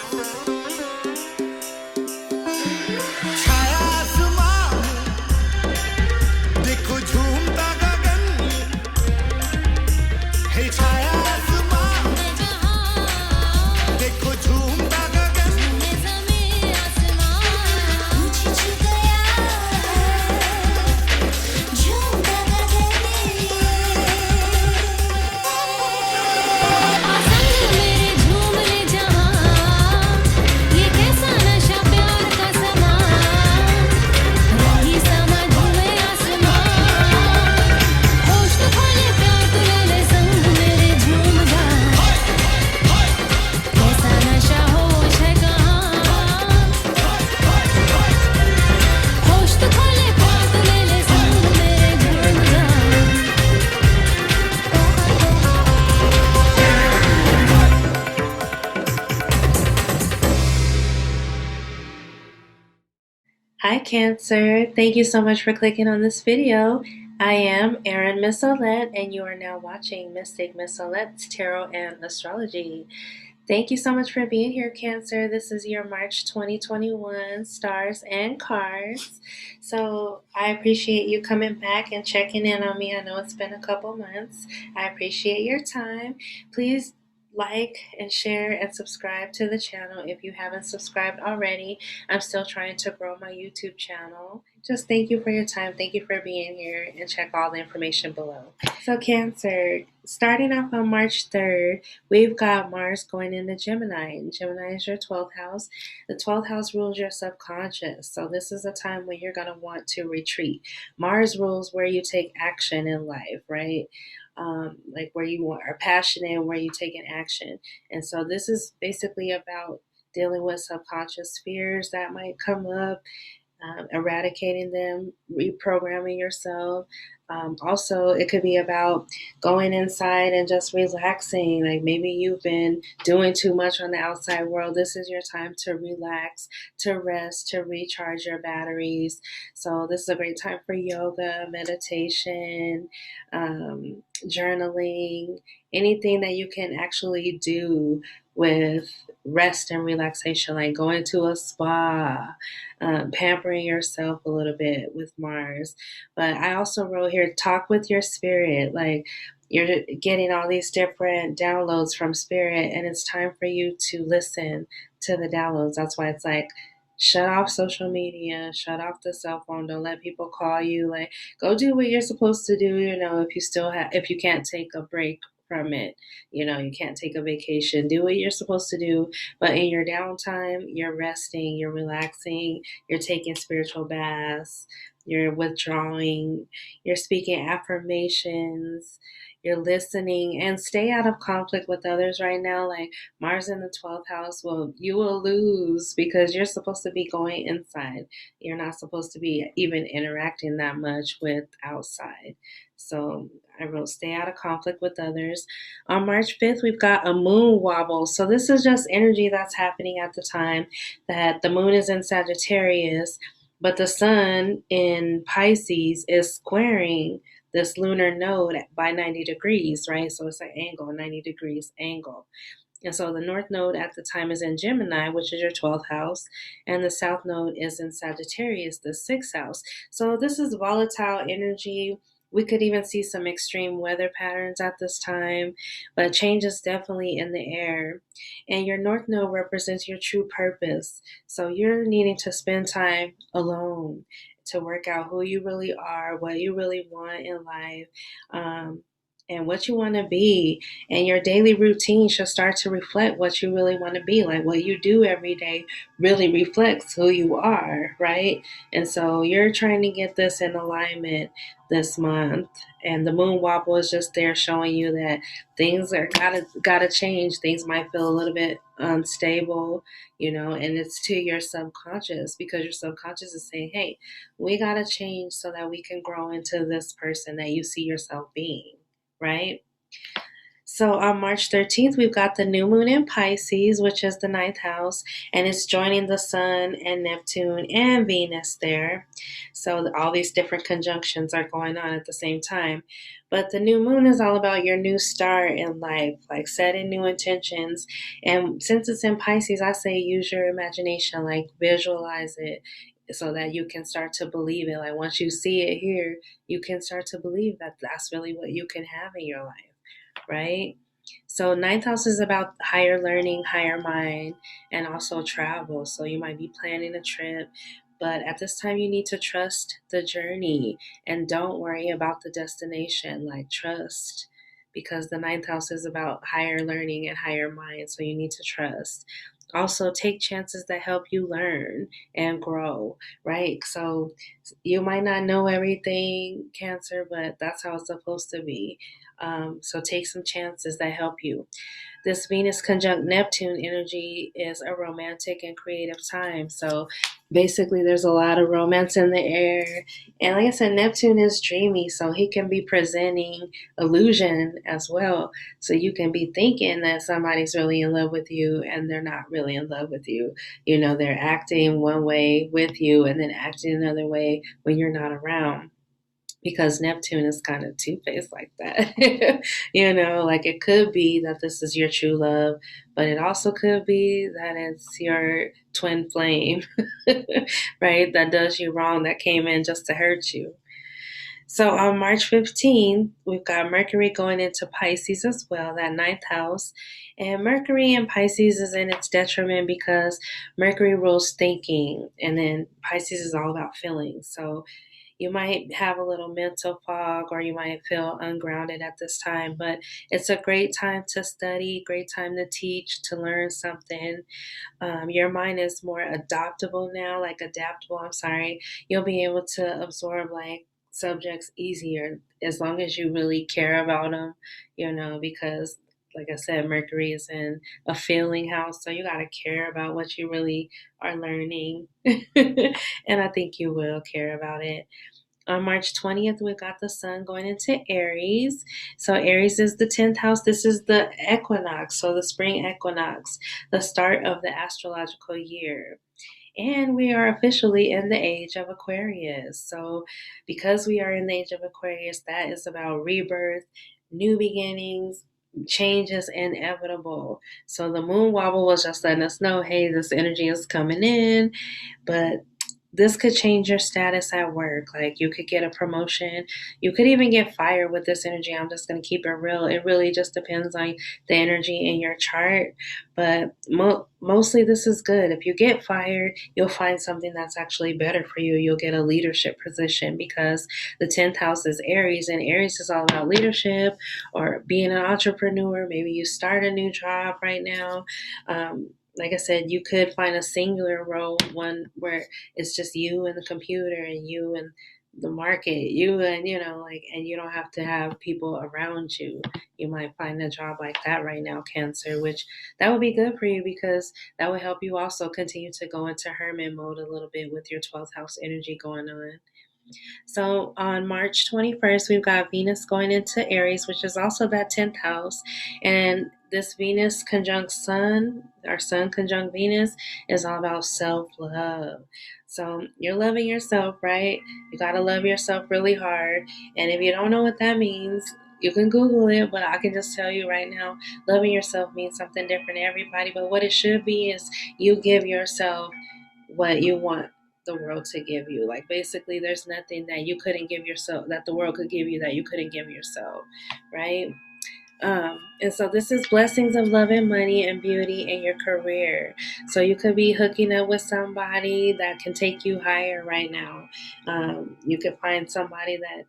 छाया आसमान देखो झूमता गगन है छाया आसमान देखो झूमता गगन Hi Cancer, thank you so much for clicking on this video. I am Rune Message Olette and you are now watching Mystic Miz Olette's Tarot and Astrology. Thank you so much for being here, Cancer. This is your March 2021 stars and cards. So I appreciate you coming back and checking in on me. I know it's been a couple months. I appreciate your time. Please like and share and subscribe to the channel if you haven't subscribed already. I'm still trying to grow my YouTube channel. Just thank you for your time. Thank you for being here, and check all the information below. So Cancer, starting off on March 3rd, we've got Mars going into Gemini. And Gemini is your 12th house. The 12th house rules your subconscious. So this is a time when you're going to want to retreat. Mars rules where you take action in life, right? Like where you are passionate, where you take an action. And so this is basically about dealing with subconscious fears that might come up, eradicating them, reprogramming yourself. Also, it could be about going inside and just relaxing. Like maybe you've been doing too much on the outside world. This is your time to relax, to rest, to recharge your batteries. So this is a great time for yoga, meditation, journaling, anything that you can actually do with rest and relaxation, like going to a spa, pampering yourself a little bit with Mars. But I also wrote here, talk with your spirit. Like you're getting all these different downloads from spirit, and it's time for you to listen to the downloads. That's why it's like, shut off social media, shut off the cell phone. Don't let people call you. Like, go do what you're supposed to do. If you can't take a break from it, you can't take a vacation. Do what you're supposed to do. But in your downtime, you're resting, you're relaxing, you're taking spiritual baths, you're withdrawing, you're speaking affirmations, you're listening, and stay out of conflict with others right now. Like Mars in the 12th house, you will lose because you're supposed to be going inside. You're not supposed to be even interacting that much with outside. So I wrote, stay out of conflict with others. On March 5th, we've got a moon wobble. So this is just energy that's happening at the time that the moon is in Sagittarius, but the sun in Pisces is squaring this lunar node by 90 degrees, right? So it's an angle, 90 degrees angle. And so the north node at the time is in Gemini, which is your 12th house, and the south node is in Sagittarius, the 6th house. So this is volatile energy. We could even see some extreme weather patterns at this time, but change is definitely in the air. And your north node represents your true purpose. So you're needing to spend time alone to work out who you really are, what you really want in life, and what you want to be. And your daily routine should start to reflect what you really want to be. Like what you do every day really reflects who you are, right? And so you're trying to get this in alignment this month. And the moon wobble is just there showing you that things are gotta change. Things might feel a little bit unstable, and it's to your subconscious, because your subconscious is saying, hey, we gotta change so that we can grow into this person that you see yourself being, right? So on March 13th, we've got the new moon in Pisces, which is the ninth house, and it's joining the Sun and Neptune and Venus there. So all these different conjunctions are going on at the same time. But the new moon is all about your new start in life, like setting new intentions. And since it's in Pisces, I say use your imagination, like visualize it so that you can start to believe it. Like once you see it here, you can start to believe that that's really what you can have in your life, right? So ninth house is about higher learning, higher mind, and also travel. So you might be planning a trip, but at this time you need to trust the journey and don't worry about the destination. Like trust, because the ninth house is about higher learning and higher mind. So you need to trust. Also, take chances that help you learn and grow, right? So you might not know everything, Cancer, but that's how it's supposed to be. So take some chances that help you. This Venus conjunct Neptune energy is a romantic and creative time. So basically, there's a lot of romance in the air. And like I said, Neptune is dreamy, so he can be presenting illusion as well. So you can be thinking that somebody's really in love with you and they're not really in love with you. You know, they're acting one way with you and then acting another way when you're not around, because Neptune is kind of two faced like that. You know, like it could be that this is your true love, but it also could be that it's your twin flame, right? That does you wrong, that came in just to hurt you. So on March 15th, we've got Mercury going into Pisces as well, that ninth house. And Mercury in Pisces is in its detriment because Mercury rules thinking, and then Pisces is all about feelings. So you might have a little mental fog or you might feel ungrounded at this time, but it's a great time to study, great time to teach, to learn something. Your mind is more adaptable, I'm sorry. You'll be able to absorb like subjects easier as long as you really care about them, you know, because like I said, Mercury is in a feeling house, so you got to care about what you really are learning. And I think you will care about it. On March 20th, we got the sun going into Aries. So, Aries is the 10th house. This is the equinox, so the spring equinox, the start of the astrological year. And we are officially in the age of Aquarius. So, because we are in the age of Aquarius, that is about rebirth, new beginnings. Change is inevitable. So, the moon wobble was just letting us know, hey, this energy is coming in, but this could change your status at work. Like you could get a promotion. You could even get fired with this energy. I'm just going to keep it real. It really just depends on the energy in your chart. But mostly this is good. If you get fired, you'll find something that's actually better for you. You'll get a leadership position because the 10th house is Aries, and Aries is all about leadership or being an entrepreneur. Maybe you start a new job right now. Like I said, you could find a singular role, one where it's just you and the computer and you and the market, you and, you know, like, and you don't have to have people around you. You might find a job like that right now, Cancer, which that would be good for you because that would help you also continue to go into hermit mode a little bit with your 12th house energy going on. So on March 21st, we've got Venus going into Aries, which is also that 10th house. And this Venus conjunct Sun, our Sun conjunct Venus, is all about self love. So you're loving yourself, right? You got to love yourself really hard. And if you don't know what that means, you can Google it, but I can just tell you right now, loving yourself means something different to everybody. But what it should be is you give yourself what you want the world to give you. Like basically there's nothing that you couldn't give yourself, that the world could give you, that you couldn't give yourself, right? And so this is blessings of love and money and beauty in your career. So you could be hooking up with somebody that can take you higher right now. You could find somebody that,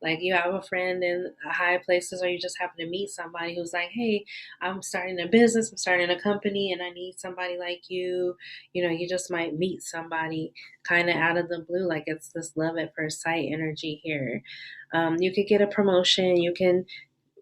like, you have a friend in high places, or you just happen to meet somebody who's like, hey, I'm starting a business, I'm starting a company, and I need somebody like you. You know, you just might meet somebody kind of out of the blue. Like it's this love at first sight energy here. You could get a promotion. You can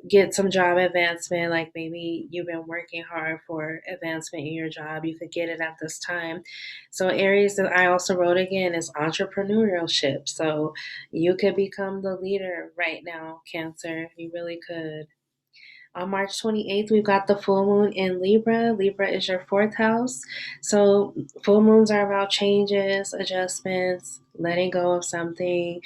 get some job advancement, like maybe you've been working hard for advancement in your job, you could get it at this time. So Aries, that I also wrote again, is entrepreneurship. So you could become the leader right now, Cancer. You really could. On March 28th, we've got the full moon in Libra. Libra is your fourth house. So, full moons are about changes, adjustments, letting go of something,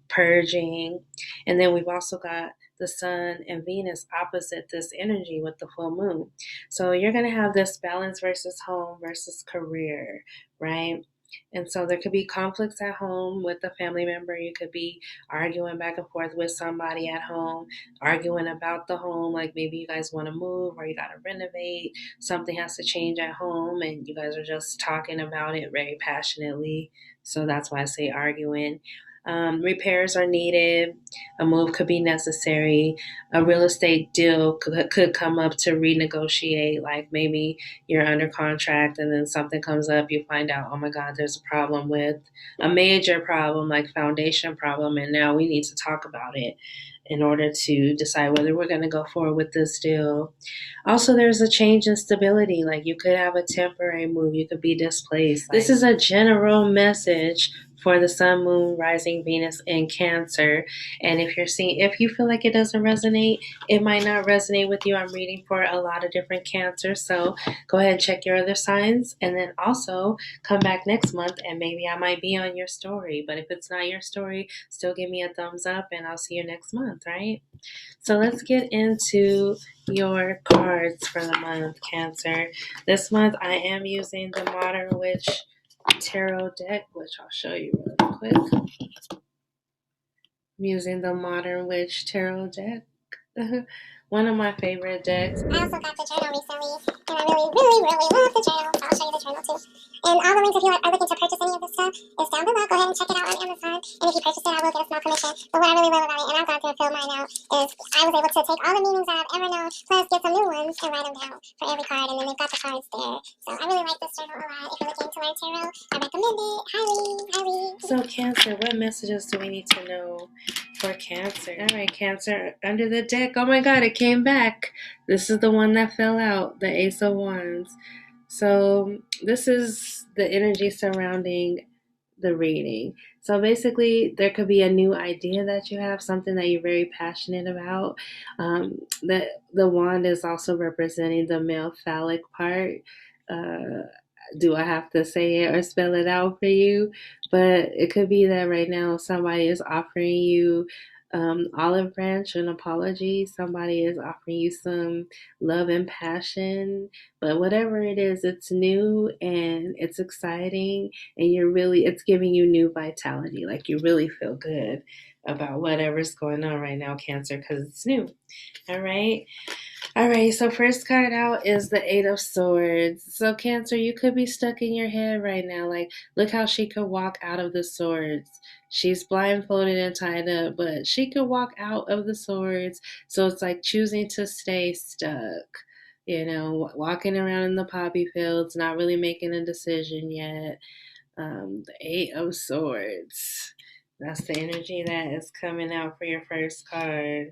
purging. And then we've also got the sun and Venus opposite this energy with the full moon. So, you're going to have this balance versus home versus career, right? And so there could be conflicts at home with a family member. You could be arguing back and forth with somebody at home, arguing about the home, like maybe you guys want to move or you got to renovate. Something has to change at home, and you guys are just talking about it very passionately. So that's why I say arguing. Repairs are needed. A move could be necessary. A real estate deal could come up to renegotiate. Like maybe you're under contract and then something comes up, you find out, oh my God, there's a problem with a major problem, like foundation problem, and now we need to talk about it in order to decide whether we're going to go forward with this deal. Also, there's a change in stability. Like you could have a temporary move, you could be displaced. This is a general message for the sun, moon, rising Venus in Cancer. And if you feel like it doesn't resonate, it might not resonate with you. I'm reading for a lot of different cancers. So go ahead and check your other signs. And then also come back next month and maybe I might be on your story. But if it's not your story, still give me a thumbs up and I'll see you next month, right? So let's get into your cards for the month, Cancer. This month I am using the Modern Witch Tarot deck, which I'll show you really quick. I'm using the Modern Witch Tarot deck. One of my favorite decks. I also got the journal recently, and I really love the journal, so I'll show you the journal too. And all the links, if you are looking to purchase any of this stuff, is down below. Go ahead and check it out on Amazon, and if you purchase it, I will get a small commission. But what I really love about it, and I'm going to fill mine out, is I was able to take all the meanings that I've ever known, plus get some new ones, and write them down for every card, and then they've got the cards there. So I really like this journal a lot. If you're looking to learn tarot, I recommend it highly. So Cancer, what messages do we need to know for Cancer? All right, Cancer, under the deck. Oh my God, it came back. This is the one that fell out, the Ace of Wands. So this is the energy surrounding the reading. So basically, there could be a new idea that you have, something that you're very passionate about. The wand is also representing the male phallic part. Do I have to say it or spell it out for you? But it could be that right now somebody is offering you olive branch, an apology. Somebody is offering you some love and passion. But whatever it is, it's new and it's exciting, and it's giving you new vitality. Like you really feel good about whatever's going on right now, Cancer, because it's new. All right. So first card out is the Eight of Swords. So Cancer, you could be stuck in your head right now. Like, look how she could walk out of the swords. She's blindfolded and tied up, but she could walk out of the swords. So it's like choosing to stay stuck. Walking around in the poppy fields, not really making a decision yet. The Eight of Swords. That's the energy that is coming out for your first card.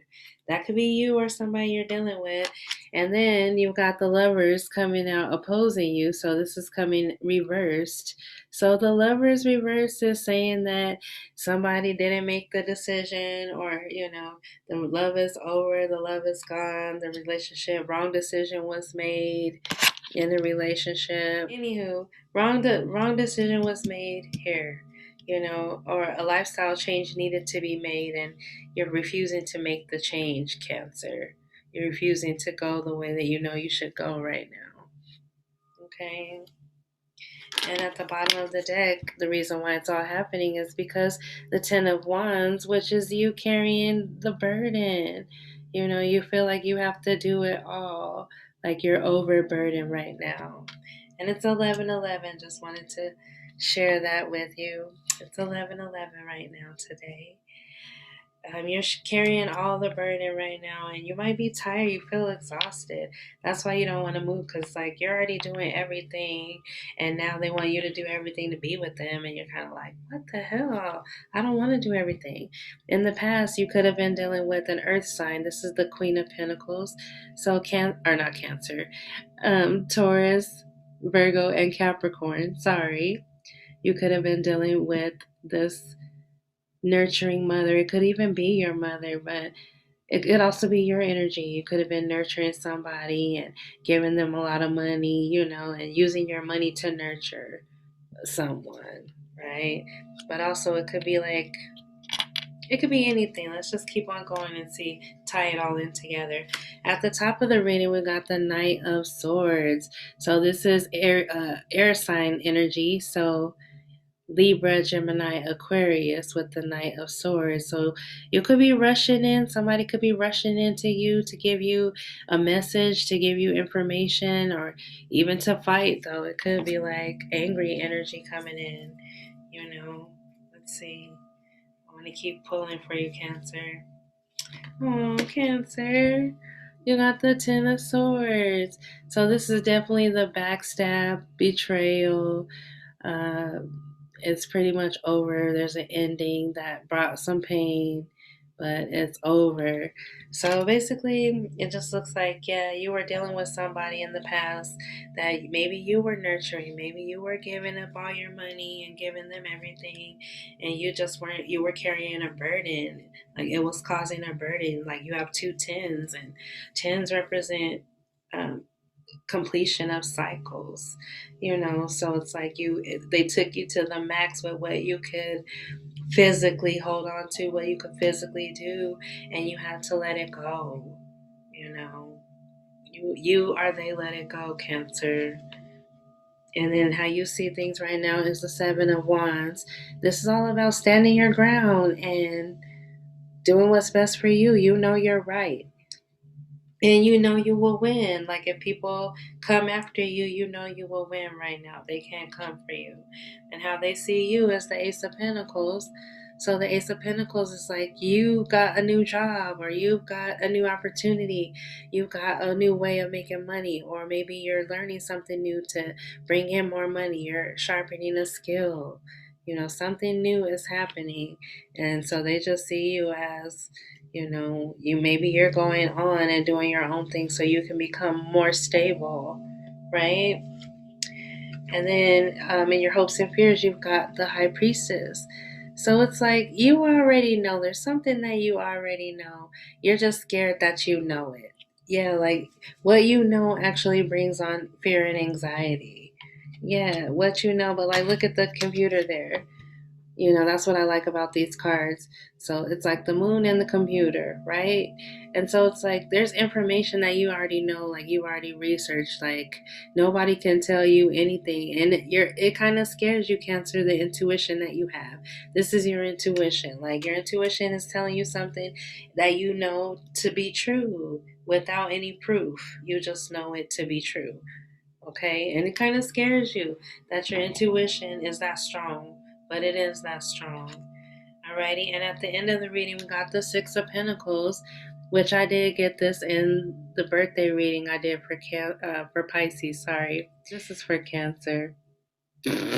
That could be you or somebody you're dealing with. And then you've got the Lovers coming out opposing you. So this is coming reversed. So the Lovers reversed is saying that somebody didn't make the decision, or, the love is over, the love is gone, the relationship, wrong decision was made in the relationship. Anywho, wrong decision was made here, or a lifestyle change needed to be made, and you're refusing to make the change, Cancer. You're refusing to go the way that you should go right now. Okay. And at the bottom of the deck, the reason why it's all happening is because the Ten of Wands, which is you carrying the burden. You feel like you have to do it all. Like you're overburdened right now. And it's 11:11. Just wanted to share that with you. It's 11:11 right now today. You're carrying all the burden right now, and you might be tired. You feel exhausted. That's why you don't want to move, because you're already doing everything, and now they want you to do everything to be with them, and you're kind of like, what the hell? I don't want to do everything. In the past, you could have been dealing with an earth sign. This is the Queen of Pentacles. So not Cancer, Taurus, Virgo, and Capricorn. Sorry. You could have been dealing with this nurturing mother. It could even be your mother, but It could also be your energy. You could have been nurturing somebody and giving them a lot of money, and using your money to nurture someone, right? But also it could be like, it could be anything. Let's just keep on going and tie it all in together. At the top of the reading, we got the Knight of Swords. So this is air sign energy. So Libra, Gemini, Aquarius with the Knight of Swords. So you could be rushing in. Somebody could be rushing into you to give you a message, to give you information, or even to fight, though. It could be like angry energy coming in, Let's see. I want to keep pulling for you, Cancer. Oh, Cancer. You got the Ten of Swords. So this is definitely the backstab, betrayal, uh, it's pretty much over. There's an ending that brought some pain, but it's over. So basically, it just looks like, yeah, you were dealing with somebody in the past that maybe you were nurturing, maybe you were giving up all your money and giving them everything, and you just weren't, you were carrying a burden. Like it was causing a burden. Like you have two tens, and tens represent um, completion of cycles, so it's like they took you to the max with what you could physically hold on to, what you could physically do, and you had to let it go. You are they let it go, Cancer. And then how you see things right now is the Seven of Wands. This is all about standing your ground and doing what's best for you. You know you're right. And you will win. Like if people come after you, you will win right now. They can't come for you. And how they see you is the Ace of Pentacles. So the Ace of Pentacles is like you got a new job, or you've got a new opportunity. You've got a new way of making money, or maybe you're learning something new to bring in more money. You're sharpening a skill. Something new is happening. And so they just see you as, you're going on and doing your own thing so you can become more stable, right? And then in your hopes and fears, you've got the High Priestess. So it's like you already know. There's something that you already know. You're just scared that you know it. Yeah, like what you know actually brings on fear and anxiety. Yeah, what you know, but like look at the computer there. That's what I like about these cards. So it's like the moon and the computer, right? And so it's like there's information that you already know, like you already researched, like nobody can tell you anything. And it kind of scares you, Cancer, the intuition that you have. This is your intuition. Like your intuition is telling you something that you know to be true without any proof. You just know it to be true. Okay? And it kind of scares you that your intuition is that strong, but it is that strong. Alrighty, and at the end of the reading, we got the Six of Pentacles, which I did get this in the birthday reading I did for Pisces. Sorry, this is for Cancer.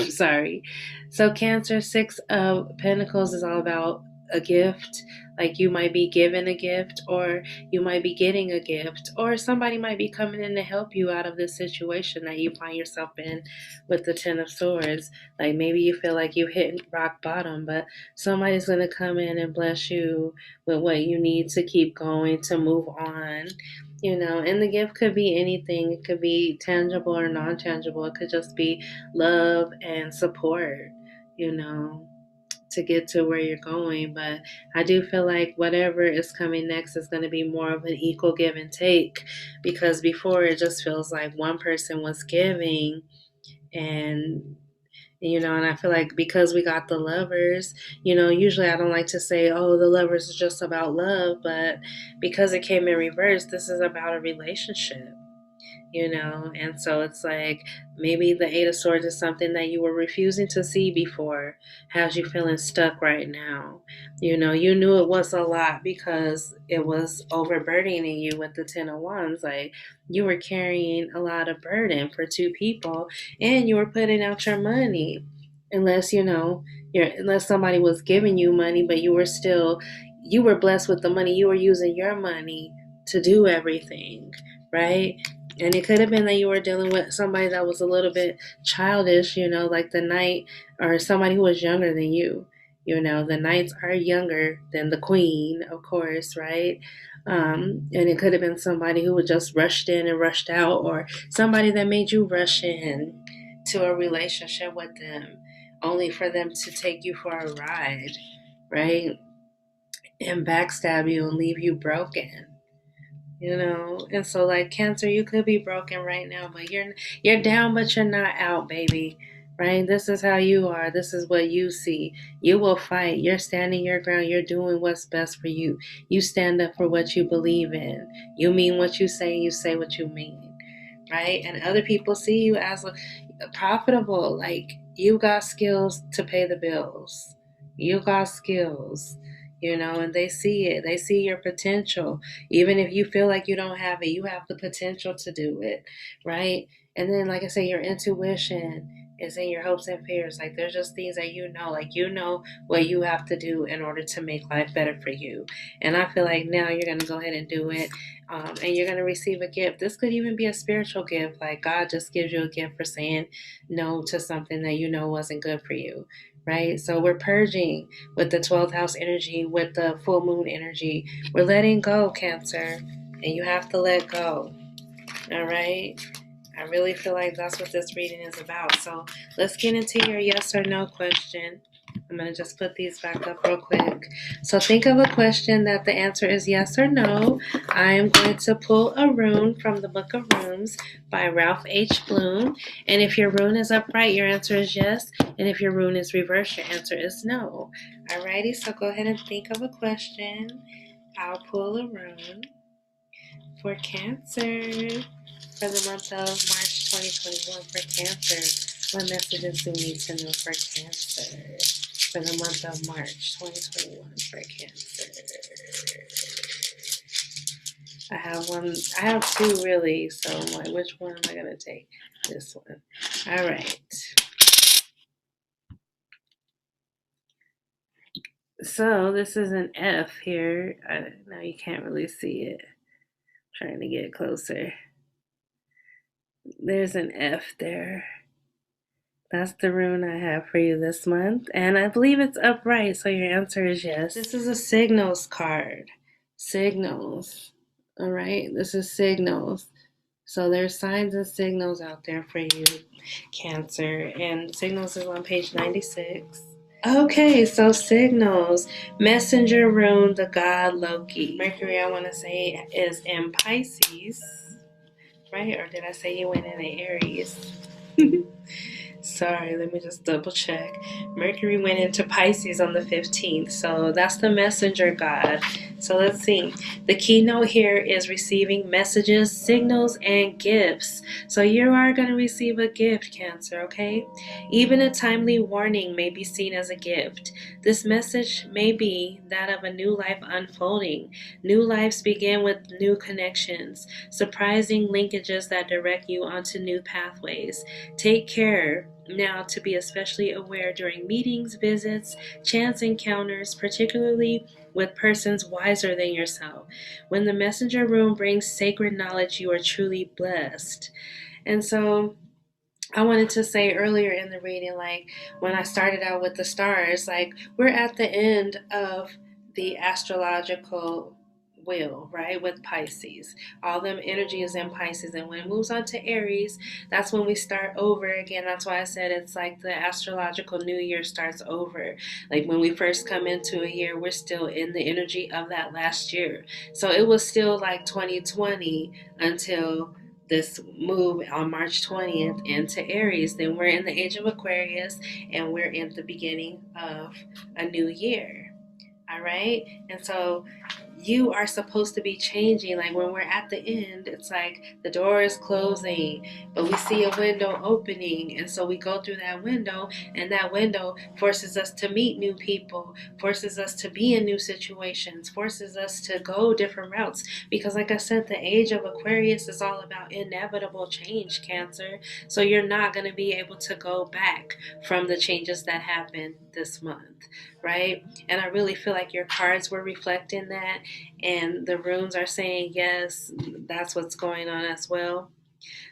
Sorry. So Cancer, Six of Pentacles is all about a gift. Like you might be given a gift, or you might be getting a gift, or somebody might be coming in to help you out of this situation that you find yourself in with the Ten of Swords. Like maybe you feel like you hit rock bottom, but somebody's going to come in and bless you with what you need to keep going, to move on. And the gift could be anything. It could be tangible or non-tangible. It could just be love and support, to get to where you're going. But I do feel like whatever is coming next is going to be more of an equal give and take, because before it just feels like one person was giving, and and I feel like because we got the Lovers, usually I don't like to say, oh, the Lovers is just about love, but because it came in reverse, this is about a relationship. And so it's like maybe the Eight of Swords is something that you were refusing to see before, has you feeling stuck right now. You knew it was a lot because it was overburdening you with the Ten of Wands. Like you were carrying a lot of burden for two people, and you were putting out your money, unless unless somebody was giving you money, but you were blessed with the money. You were using your money to do everything, right? And it could have been that you were dealing with somebody that was a little bit childish, like the Knight, or somebody who was younger than you. The Knights are younger than the Queen, of course, right? And it could have been somebody who just rushed in and rushed out, or somebody that made you rush in to a relationship with them only for them to take you for a ride, right? And backstab you and leave you broken. And so like Cancer, you could be broken right now, but you're down, but you're not out, baby. Right? This is how you are. This is what you see. You will fight. You're standing your ground. You're doing what's best for you. You stand up for what you believe in. You mean what you say. You say what you mean. Right? And other people see you as profitable. Like, you got skills to pay the bills. You got skills. And they see it. They see your potential. Even if you feel like you don't have it, you have the potential to do it, right? And then, like I say, your intuition is in your hopes and fears. Like, there's just things that like what you have to do in order to make life better for you. And I feel like now you're going to go ahead and do it. And you're going to receive a gift. This could even be a spiritual gift. Like, God just gives you a gift for saying no to something that wasn't good for you. Right? So we're purging with the 12th house energy, with the full moon energy. We're letting go, Cancer, and you have to let go. All right? I really feel like that's what this reading is about. So let's get into your yes or no question. I'm going to just put these back up real quick. So think of a question that the answer is yes or no. I am going to pull a rune from the Book of Runes by Ralph H. Bloom. And if your rune is upright, your answer is yes. And if your rune is reversed, your answer is no. Alrighty, so go ahead and think of a question. I'll pull a rune for Cancer for the month of March 2021 for Cancer. What messages do we need to know for Cancer for the month of March 2021 for Cancer? I have two really, so I'm like, which one am I going to take? This one. All right. So this is an F here. Now you can't really see it. I'm trying to get closer. There's an F there. That's the rune I have for you this month. And I believe it's upright, so your answer is yes. This is a signals card. Signals. All right? This is signals. So there's signs and signals out there for you, Cancer. And signals is on page 96. Okay, so signals. Messenger rune, the god Loki. Mercury, I want to say, is in Pisces. Right? Or did I say you went in Aries? Sorry, let me just double check. Mercury went into Pisces on the 15th, so that's the messenger god. So let's see. The keynote here is receiving messages, signals, and gifts. So you are going to receive a gift, Cancer, okay? Even a timely warning may be seen as a gift. This message may be that of a new life unfolding. New lives begin with new connections, surprising linkages that direct you onto new pathways. Take care now to be especially aware during meetings, visits, chance encounters, particularly with persons wiser than yourself. When the messenger rune brings sacred knowledge, you are truly blessed. And so I wanted to say earlier in the reading, like when I started out with the stars, like we're at the end of the astrological wheel, right? With Pisces. All them energy is in Pisces. And when it moves on to Aries, that's when we start over again. That's why I said it's like the astrological new year starts over. Like when we first come into a year, we're still in the energy of that last year. So it was still like 2020 until this move on March 20th into Aries. Then we're in the age of Aquarius and we're in the beginning of a new year. All right. And so you are supposed to be changing. Like when we're at the end, it's like the door is closing, but we see a window opening. And so we go through that window, and that window forces us to meet new people, forces us to be in new situations, forces us to go different routes. Because like I said, the age of Aquarius is all about inevitable change, Cancer. So you're not going to be able to go back from the changes that happened this month, right? And I really feel like your cards were reflecting that, and the runes are saying yes, that's what's going on as well.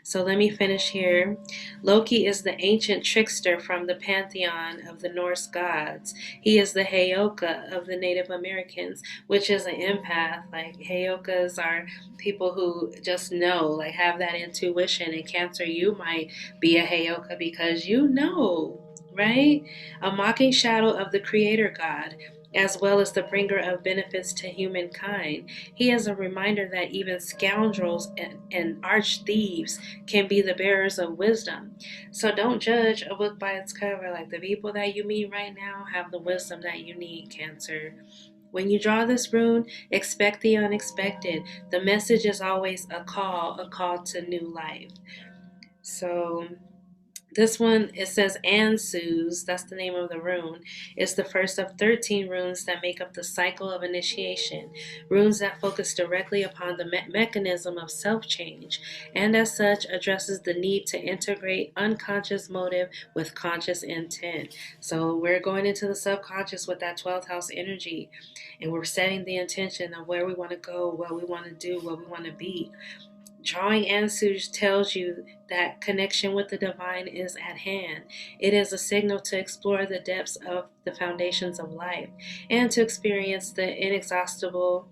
So let me finish here. Loki is the ancient trickster from the pantheon of the Norse gods. He is the Heyoka of the Native Americans, which is an empath. Like Heyokas are people who just know, like have that intuition. In Cancer, you might be a Heyoka because you know, right? A mocking shadow of the creator god, as well as the bringer of benefits to humankind. He is a reminder that even scoundrels and arch thieves can be the bearers of wisdom. So don't judge a book by its cover. Like the people that you meet right now have the wisdom that you need, Cancer. When you draw this rune, expect the unexpected. The message is always a call to new life. So this one, it says Ansu's, that's the name of the rune. It's the first of 13 runes that make up the cycle of initiation, runes that focus directly upon the mechanism of self-change, and as such addresses the need to integrate unconscious motive with conscious intent. So we're going into the subconscious with that 12th house energy, and we're setting the intention of where we want to go, what we want to do, what we want to be. Drawing Ansuj tells you that connection with the divine is at hand. It is a signal to explore the depths of the foundations of life and to experience the inexhaustible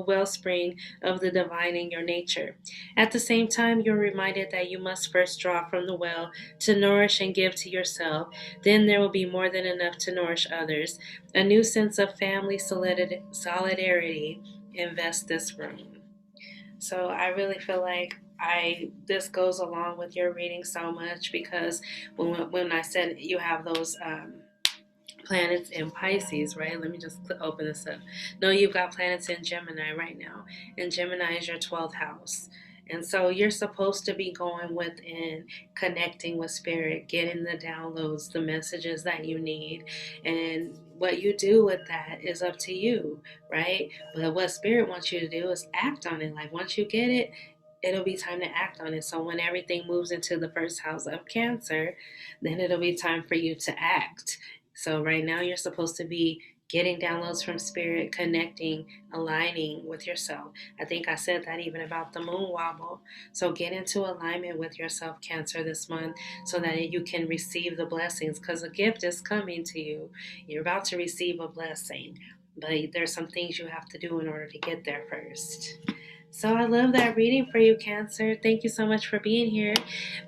wellspring of the divine in your nature. At the same time, you're reminded that you must first draw from the well to nourish and give to yourself. Then there will be more than enough to nourish others. A new sense of family solidarity invests this room. So I really feel like this goes along with your reading so much, because when I said you have those planets in Pisces, right? Let me just open this up. No, you've got planets in Gemini right now, and Gemini is your 12th house. And so you're supposed to be going within, connecting with spirit, getting the downloads, the messages that you need. And what you do with that is up to you, right? But what spirit wants you to do is act on it. Like once you get it, it'll be time to act on it. So when everything moves into the first house of Cancer, then it'll be time for you to act. So right now you're supposed to be getting downloads from spirit, connecting, aligning with yourself. I think I said that even about the moon wobble. So get into alignment with yourself, Cancer, this month, so that you can receive the blessings, because a gift is coming to you. You're about to receive a blessing, but there's some things you have to do in order to get there first. So I love that reading for you, Cancer. Thank you so much for being here.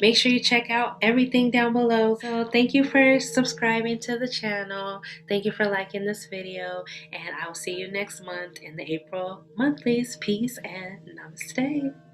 Make sure you check out everything down below. So thank you for subscribing to the channel. Thank you for liking this video. And I will see you next month in the April monthlies. Peace and namaste.